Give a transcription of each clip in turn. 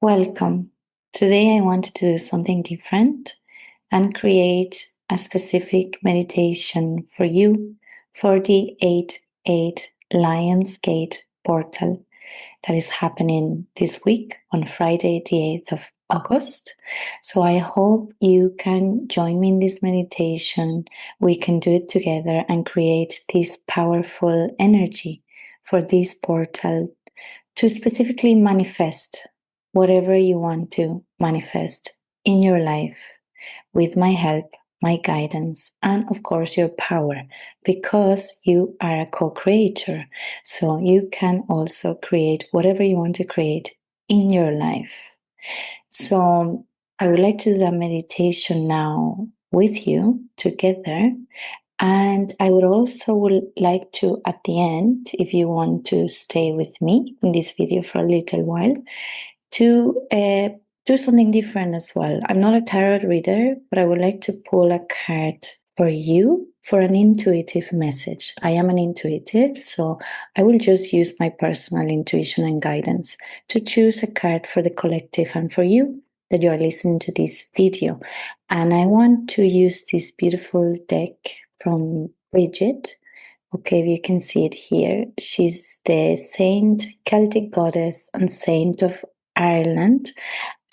Welcome. Today I wanted to do something different and create a specific meditation for you for the 8-8 Lionsgate portal that is happening this week on Friday, the 8th of August. So I hope you can join me in this meditation. We can do it together and create this powerful energy for this portal to specifically manifest whatever you want to manifest in your life with my help, my guidance, and of course your power, because you are a co-creator. So you can also create whatever you want to create in your life. So I would like to do that meditation now with you together. And I would like to, at the end, if you want to stay with me in this video for a little while, to do something different as well. I'm not a tarot reader, but I would like to pull a card for you for an intuitive message. I am an intuitive, so I will just use my personal intuition and guidance to choose a card for the collective and for you that you are listening to this video. And I want to use this beautiful deck from Bridget. Okay, you can see it here. She's the saint, Celtic goddess and saint of Ireland.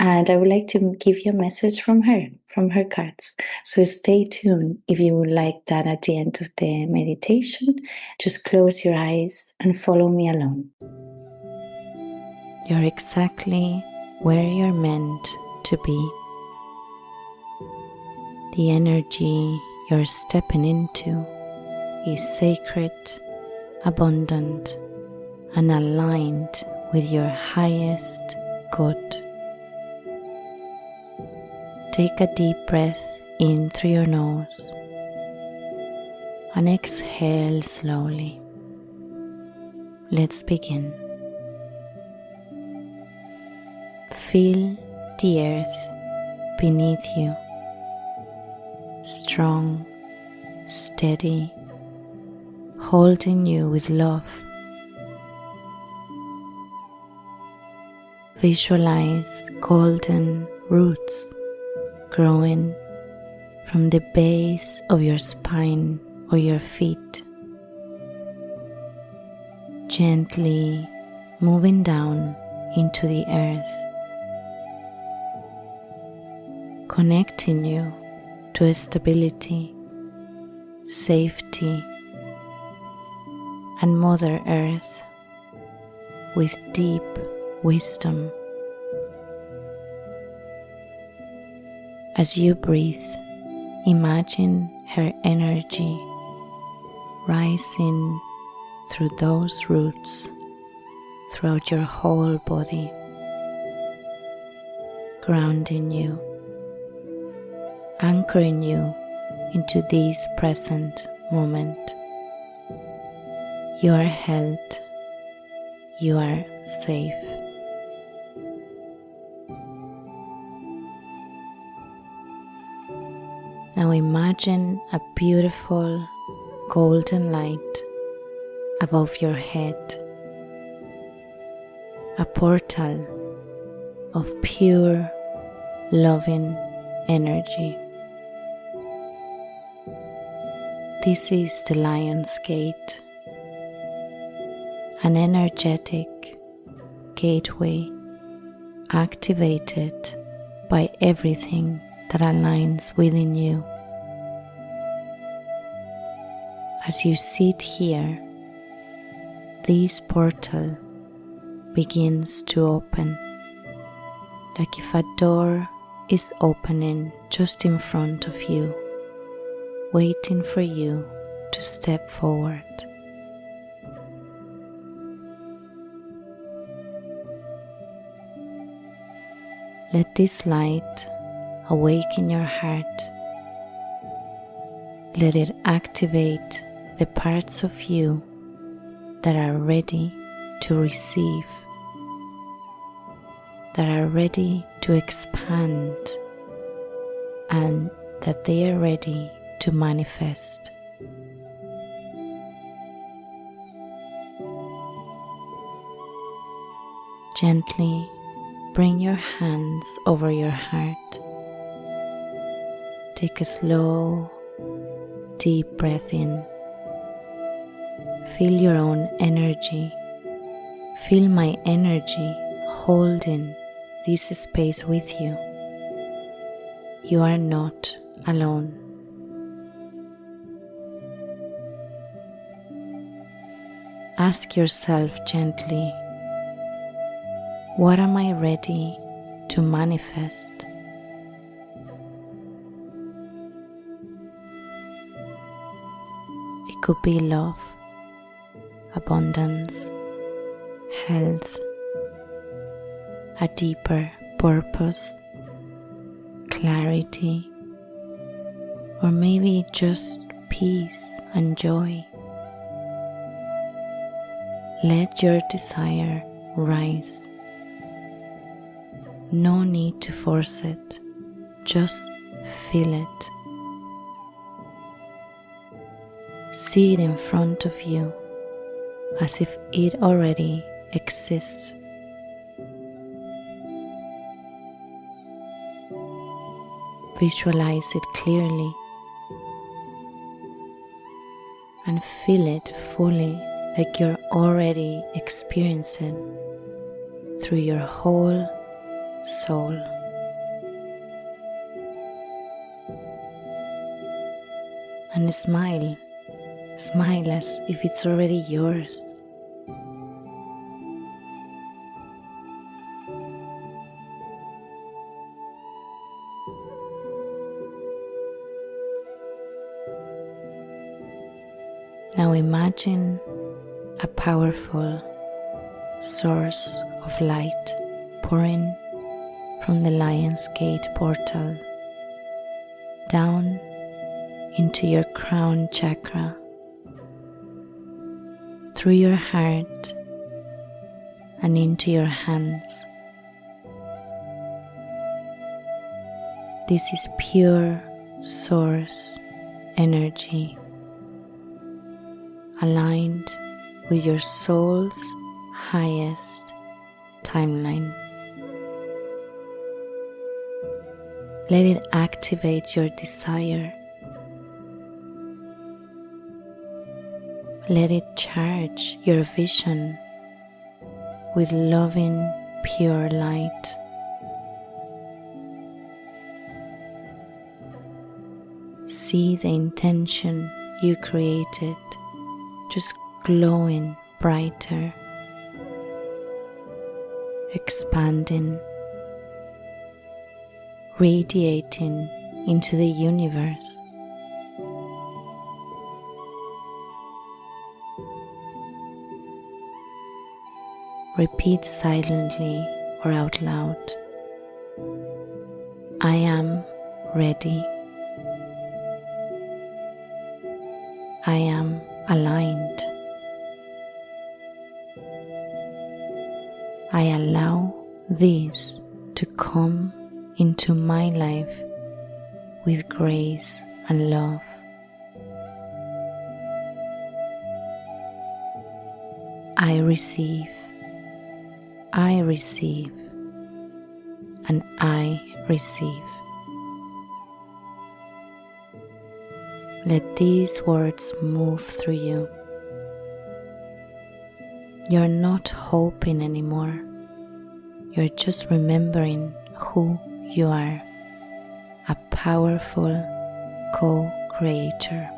And I would like to give you a message from her cards. So stay tuned if you would like that at the end of the meditation. Just close your eyes and follow me along. You're exactly where you're meant to be. The energy you're stepping into is sacred, abundant, and aligned with your highest good. Take a deep breath in through your nose and exhale slowly. Let's begin. Feel the earth beneath you, strong, steady, holding you with love. Visualize golden roots growing from the base of your spine or your feet, gently moving down into the earth, connecting you to stability, safety, and Mother Earth with deep wisdom. As you breathe, imagine her energy rising through those roots throughout your whole body, grounding you, anchoring you into this present moment. You are held, you are safe. Now imagine a beautiful golden light above your head, a portal of pure, loving energy. This is the Lion's Gate, an energetic gateway activated by everything that aligns within you. As you sit here, this portal begins to open, like if a door is opening just in front of you, waiting for you to step forward. Let this light awaken your heart. Let it activate the parts of you that are ready to receive, that are ready to expand, and that they are ready to manifest. Gently Bring your hands over your heart. Take a slow, deep breath in. Feel your own energy. Feel my energy holding this space with you. You are not alone. Ask yourself gently, what am I ready to manifest? It could be love, abundance, health, a deeper purpose, clarity, or maybe just peace and joy. Let your desire rise. No need to force it, just feel it. See it in front of you as if it already exists. Visualize it clearly and feel it fully, like you're already experiencing through your whole soul. And smile as if it's already yours. Now imagine a powerful source of light pouring from the Lion's Gate portal down into your crown chakra, through your heart and into your hands. This is pure source energy, aligned with your soul's highest timeline. Let it activate your desire. Let it charge your vision with loving, pure light. See the intention you created just glowing brighter, expanding, radiating into the universe. Repeat silently or out loud, I am ready. I am aligned. I allow this to come into my life with grace and love. I receive, and I receive. Let these words move through you. You're not hoping anymore. You're just remembering who you are, a powerful co-creator.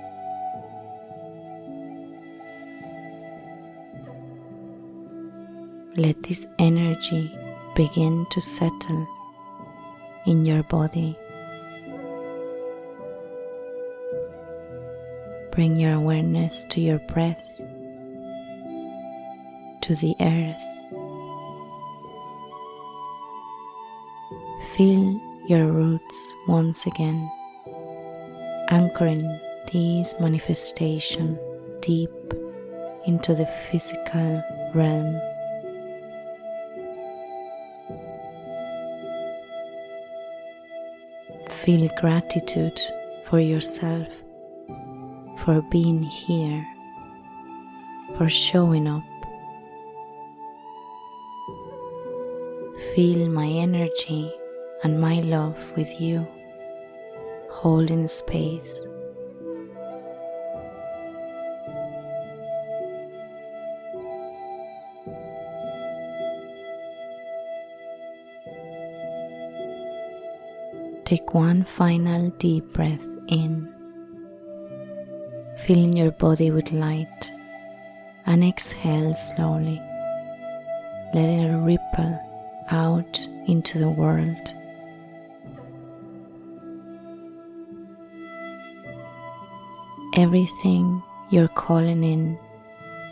Let this energy begin to settle in your body. Bring your awareness to your breath, to the earth. Feel your roots once again, anchoring these manifestations deep into the physical realm. Feel gratitude for yourself, for being here, for showing up. Feel my energy and my love with you, holding space. Take one final deep breath in, filling your body with light, and exhale slowly, letting it ripple out into the world. Everything you're calling in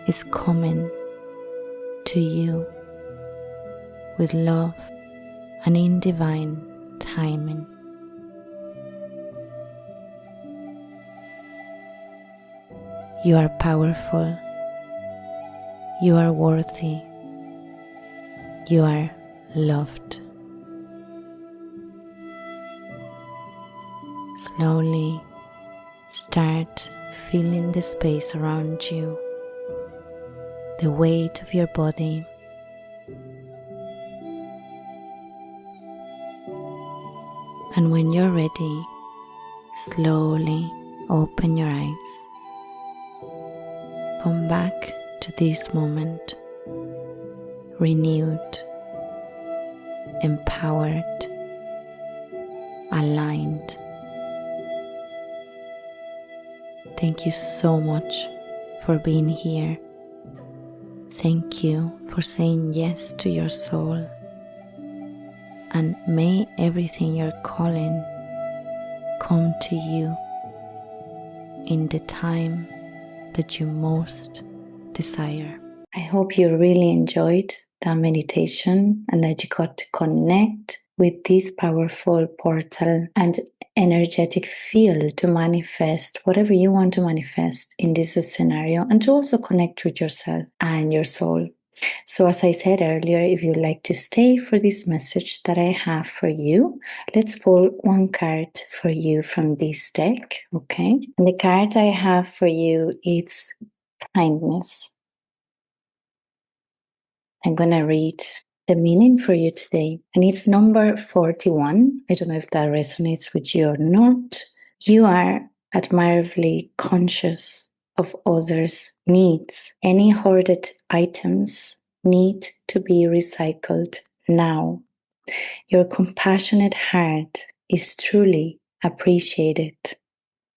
is coming to you with love and in divine timing. You are powerful. You are worthy. You are loved. Slowly start feeling the space around you, the weight of your body, and when you're ready, slowly open your eyes. Come back to this moment, renewed, empowered, aligned. Thank you so much for being here. Thank you for saying yes to your soul. And may everything you're calling come to you in the time that you most desire. I hope you really enjoyed that meditation and that you got to connect with this powerful portal and energetic field to manifest whatever you want to manifest in this scenario, and to also connect with yourself and your soul. So as I said earlier, if you'd like to stay for this message that I have for you, let's pull one card for you from this deck, okay? And the card I have for you is kindness. I'm going to read the meaning for you today, and it's number 41. I don't know if that resonates with you or not. You are admirably conscious of others' needs. Any hoarded items need to be recycled now. Your compassionate heart is truly appreciated.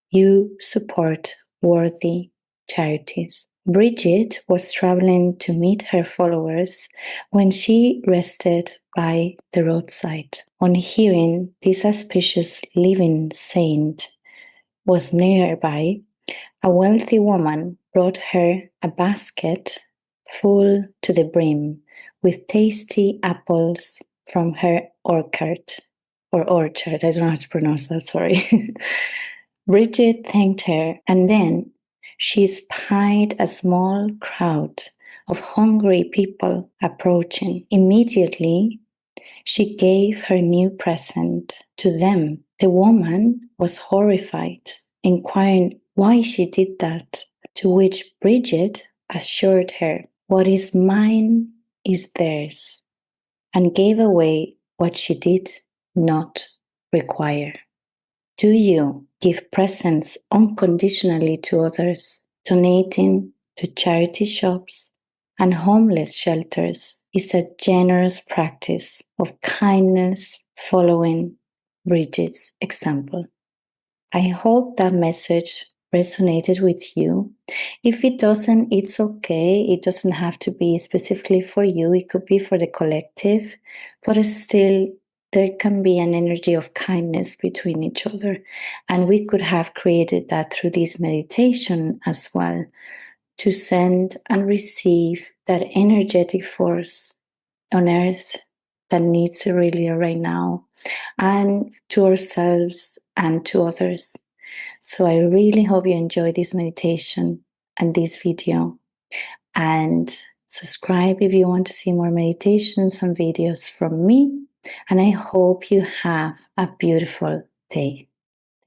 You support worthy charities. Bridget was traveling to meet her followers when she rested by the roadside. On hearing this auspicious living saint was nearby, a wealthy woman brought her a basket full to the brim with tasty apples from her orchard. I don't know how to pronounce that, sorry. Bridget thanked her, and then she spied a small crowd of hungry people approaching. Immediately, she gave her new present to them. The woman was horrified, inquiring why she did that, to which Bridget assured her, "What is mine is theirs," and gave away what she did not require. Do you give presents unconditionally to others? Donating to charity shops and homeless shelters is a generous practice of kindness following Bridget's example. I hope that message resonated with you. If it doesn't, it's okay. It doesn't have to be specifically for you. It could be for the collective, but still there can be an energy of kindness between each other. And we could have created that through this meditation as well, to send and receive that energetic force on earth that needs Aurelia right now, and to ourselves and to others. So I really hope you enjoy this meditation and this video, and subscribe if you want to see more meditations and videos from me. And I hope you have a beautiful day.